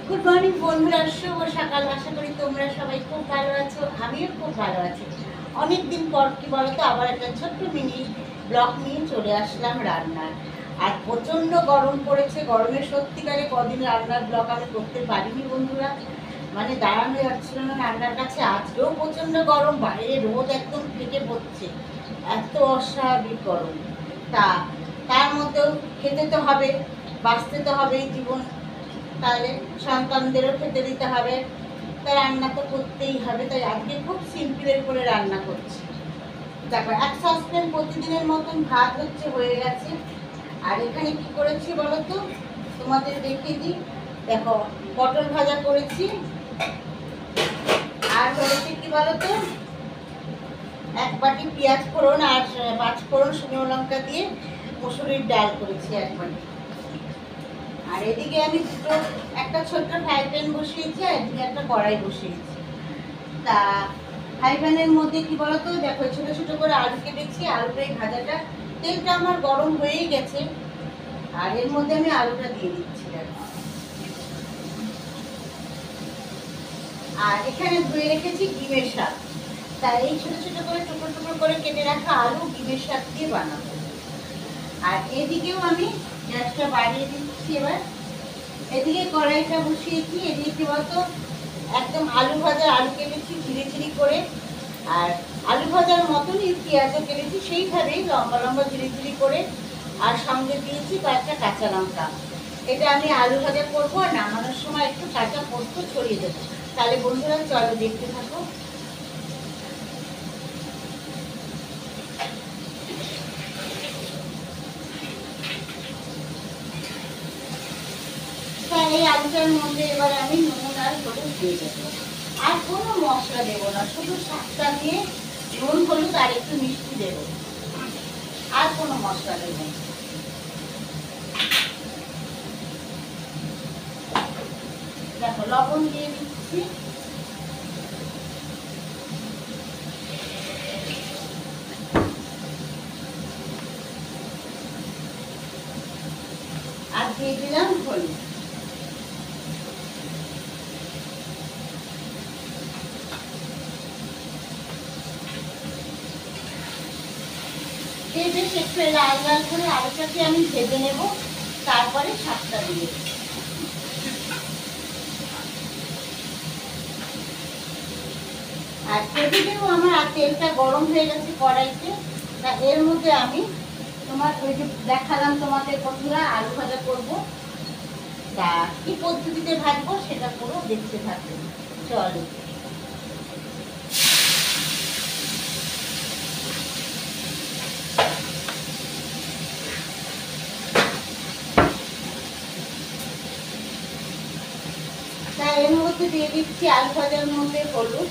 Good morning বন্ধুরা, শুভ সকাল। আশা করি তোমরা সবাই খুব ভালো আছো, আমিও খুব ভালো আছি। অনেকদিন পর কি বলতো আবার একটা ছোট্ট মিনি ব্লগ নিয়ে চলে আসলাম রান্নার। আর প্রচণ্ড গরম পড়েছে, গরমে সত্যিকারে কদিন রান্নার ব্লগ আমি করতে পারিনি বন্ধুরা, মানে দাঁড়ানো যাচ্ছিল না রান্নার কাছে। আজকেও প্রচণ্ড গরম, বাইরে রোদ একদম ফেটে পড়ছে, এত অস্বাভাবিক গরম। তার মধ্যেও খেতে তো হবে, বাঁচতে তো হবেই জীবন, তাহলে সন্তানদেরও খেতে দিতে হবে, তাই রান্না তো করতেই হবে। তাই আজকে খুব সিম্পলের করে রান্না করছি। দেখো, এক সসপ্যান প্রতিদিনের মতন ভাত হচ্ছে, হয়ে গেছে। আর এখানে কি করেছি বলো তো, তোমাদের দেখিয়ে দিই। দেখো, পটল ভাজা করেছি, আর হয়েছে কি বলো তো, এক বাটি পেঁয়াজ ফোড়ন আর 5 ফোড়ন শুকনো লঙ্কা দিয়ে মসুরির ডাল করেছি এক বাটি। আর এদিকে আমি একটা ছোট্ট ফ্রাই প্যান বসিয়েছি, আর এদিকে একটা কড়াই বসিয়েছি। তা ফ্রাই প্যানের মধ্যে কি বলতো, দেখো ছোট ছোট করে আলু কেটেছি। আলুটাই ভাজাটা, তেলটা আমার গরম হয়েই গেছে, আর এর মধ্যে আমি আলুটা দিয়ে দিচ্ছি। আর এখানে ধুয়ে রেখেছি ডিমের শাক। তা এই ছোট ছোট করে টুকরো টুকরো করে কেটে রাখা আলু ডিমের শাক দিয়ে বানাবো। আর এদিকেও আমি গ্যাসটা বাড়িয়ে দিচ্ছি। এবার এদিকে কড়াইটা বসিয়েছি। এদিকে কি বলতো, একদম আলু ভাজা আলু কেটেছি ঝিরি ঝিরি করে, আর আলু ভাজার মতনই পেঁয়াজও কেটেছি সেইভাবেই লম্বা লম্বা ঝিরি ঝিরি করে, আর সঙ্গে দিয়েছি কয়েকটা কাঁচা লঙ্কা। এটা আমি আলু ভাজা করবো, আর নামানোর সময় একটু কাঁচা পোস্ত ছড়িয়ে দেবো। তাহলে বন্ধুরা চলো দেখতে থাকো। এই আলুটার মধ্যে এবার আমি নুন আর হলুদ দিয়ে দেবো। আর কোনো মশলা দেবো না, শুধু শাকটা দিয়ে নুন হলুদ আর একটু মিষ্টি দেবো, আর কোনো মশলা দেবো। দেখো, লবণ দিয়ে দিচ্ছি। আর দিয়ে দিলাম হলুদ। বেশ একটু লাল লাল করে আলুটাকে আমি ভেজে নেব, তারপরে শাকটা দিয়ে। আর এদিকেও আমার তেলটা গরম হয়ে গেছে কড়াইতে। তা এর মধ্যে আমি তোমার ওই যে দেখালাম তোমাদের বন্ধুরা আলু ভাজা করবো, তা কি পদ্ধতিতে ভাজবো সেটা পুরো দেখতে থাকবে। চলো। তা এর মধ্যে দিয়ে দিচ্ছি আলু ভাজার মধ্যে হলুদ,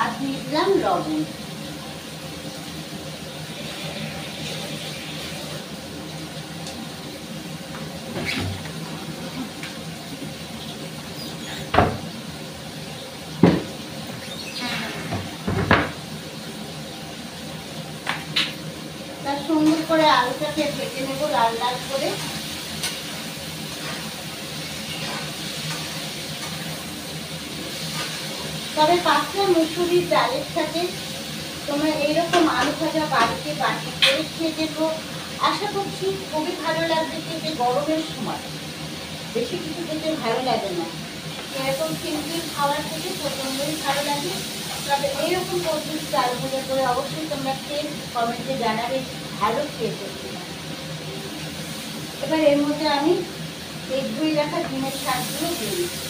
আর দিয়ে দিলাম লবণ। তার সুন্দর করে আলুটাকে ভেজে নেবো লাল লাল করে। তবে পাঁচটা মুসুরির ডালের সাথে তোমরা এইরকম আলু ভাজা বাড়িতে বানিয়ে করে খেয়ে দেখো, আশা করছি খুবই ভালো লাগবে খেতে। গরমের সময় বেশি কিছু খেতে ভালো লাগে না, এরকম সিম্পল খাবার খেতে প্রচন্ডই ভালো লাগে। তবে এইরকম পদ্ধতিতে আলু ভাজা করে অবশ্যই তোমরা খেয়ে কমেন্টে জানাবে ভালো খেয়েছো কিনা। এবার এর মধ্যে আমি এই ধুয়ে রাখা ডিমের শাকগুলো দিয়ে দিচ্ছি।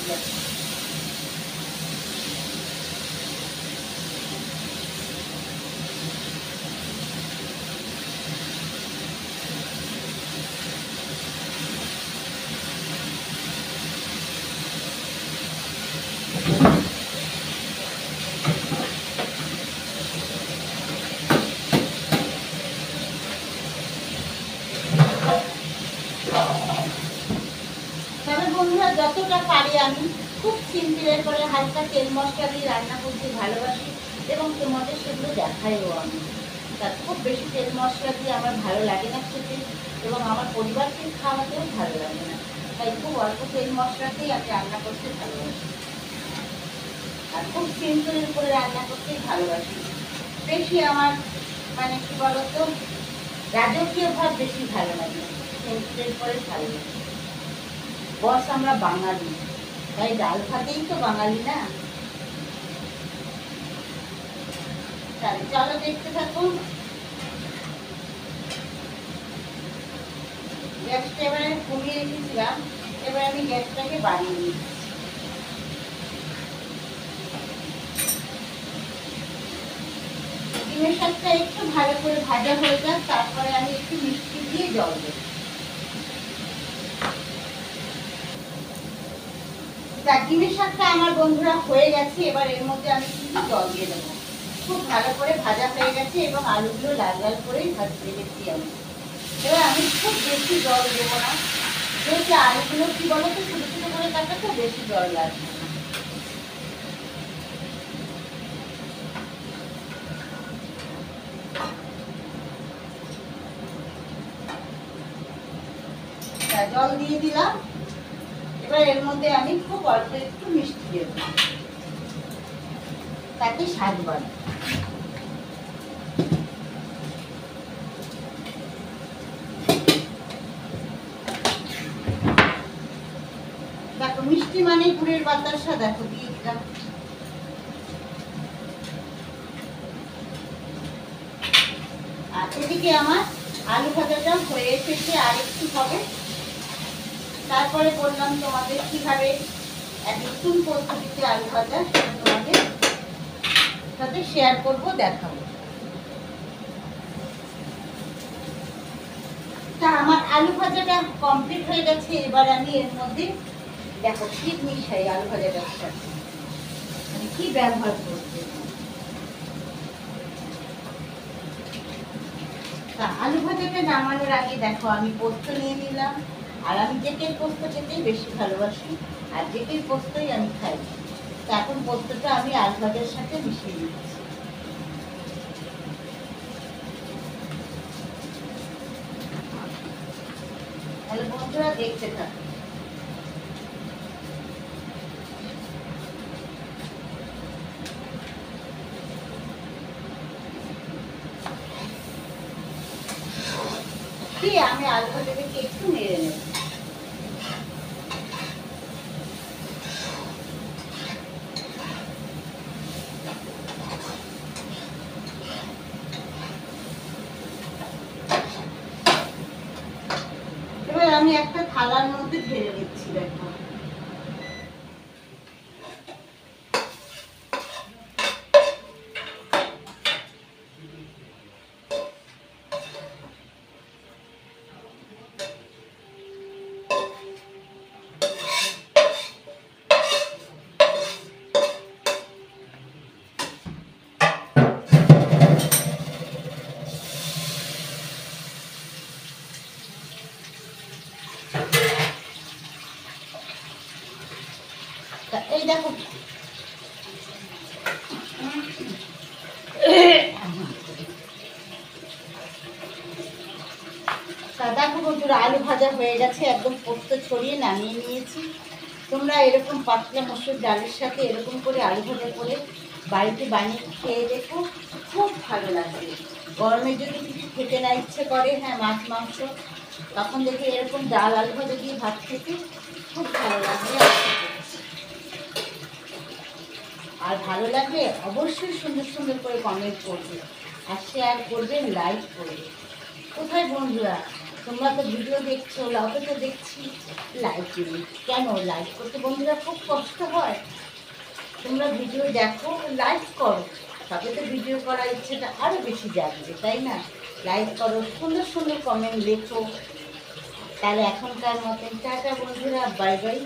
তবে বন্ধুরা যতটা পারি আমি খুব সিম্পলের করে হালকা তেল মশলা দিয়ে রান্না করতে ভালোবাসি, এবং তোমাদের সেগুলো দেখাইও আমি। তার খুব বেশি তেল মশলা দিয়ে আমার ভালো লাগে না খেতে, এবং আমার পরিবারকে খাওয়াতেও ভালো লাগে না। তাই খুব অল্প তেল মশলাতেই আমি রান্না করতে ভালোবাসি, আর খুব সিম্পলের উপরে রান্না করতেই ভালোবাসি। বেশি আমার মানে কি বলতো, রাজকীয় ভাব বেশি ভালো লাগে, সিম্পলের পরে ভালো লাগে। বস আমরা বাঙালি, তাই ডাল ভাতেই তো বাঙালি না। তাহলে চলো দেখতে থাকুন। গ্যাসটা এবারে কমিয়ে রেখেছিলাম, এবার আমি গ্যাসটাকে বাড়িয়ে নিচ্ছি। ডিমের শাকটা একটু ভালো করে ভাজা হয়ে যাক, তারপরে আমি একটু মিষ্টি দিয়ে জল দেব। ডিমের শাকটা আমার বন্ধুরা হয়ে গেছে, এবার এর মধ্যে আমি কিছু জল দিয়ে দেবো। খুব ভালো করে ভাজা হয়ে গেছে এবং আলুগুলো লাল লাল করেই ভাজতে গেছি আমি। এবার আমি খুব বেশি জল দেবো না, যেহেতু আলুগুলো কি বলতো ছোটো ছোটো করে কাটা তো বেশি জল লাগবে না। জল দিয়ে দিলাম, এবার এর মধ্যে আমি খুব অল্প একটু মিষ্টি দেব, তাতে স্বাদ বাড়ে। দেখো মিষ্টি মানে গুড়ের বাতাসা, দেখো দিয়ে দিলাম। আর এদিকে আমার আলু ভাজাটা হয়ে এসেছে, আর একটু হবে। তারপরে বললাম তোমাদের কিভাবে এক নতুন পদ্ধতিতে আলু ভাজা তোমাদের সাথে শেয়ার করব, দেখাবো। তা আমার আলু ভাজাটা কমপ্লিট হয়ে গেছে। এবার আমি এর মধ্যে দেখো ঠিক মিশাই আলু ভাজাটার সাথে মানে কি ব্যবহার করতে। তা আলু ভাজাটা নামানোর আগে দেখো আমি পোস্ত নিয়ে নিলাম, আর আমি যেটের পোস্ত খেতেই বেশি ভালোবাসি, আর যেটের পোস্তই আমি খাই। তা এখন পোস্তটা আমি আলু ভাজার সাথে মিশিয়ে দিচ্ছি। তাহলে বন্ধুরা দেখতে থাকো। আমি আলু ভাজাটাকে একটু নেড়ে নেব। এবার আমি একটা থালার মধ্যে ঢেলে দিচ্ছি। দেখো এই দেখো দেখো বন্ধুরা আলু ভাজা হয়ে গেছে, একদম পোস্ত ছড়িয়ে নামিয়ে নিয়েছি। তোমরা এরকম পাতলা মসুর ডালের সাথে এরকম করে আলু ভাজা করে বাড়িতে বানিয়ে খেয়ে দেখো, খুব ভালো লাগবে। গরমে যদি কিছু খেতে না ইচ্ছে করে, হ্যাঁ মাছ মাংস, তখন দেখি এরকম ডাল আলু ভাজা দিয়ে ভাত খেতে খুব ভালো লাগবে। আর ভালো লাগলে অবশ্যই সুন্দর সুন্দর করে কমেন্ট করবে, আর শেয়ার করবে, লাইক করবে। কোথায় বন্ধুরা তোমরা তো ভিডিও দেখছো, অথচ দেখছি লাইক নেই কেন? লাইক করতে বন্ধুরা খুব কষ্ট হয়। তোমরা ভিডিও দেখো, লাইক করো, তবে তো ভিডিও করার ইচ্ছেটা আরও বেশি জাগবে, তাই না? লাইক করো, সুন্দর সুন্দর কমেন্ট লেখো। তাহলে এখনকার মতন টাটা বন্ধুরা, বাই বাই।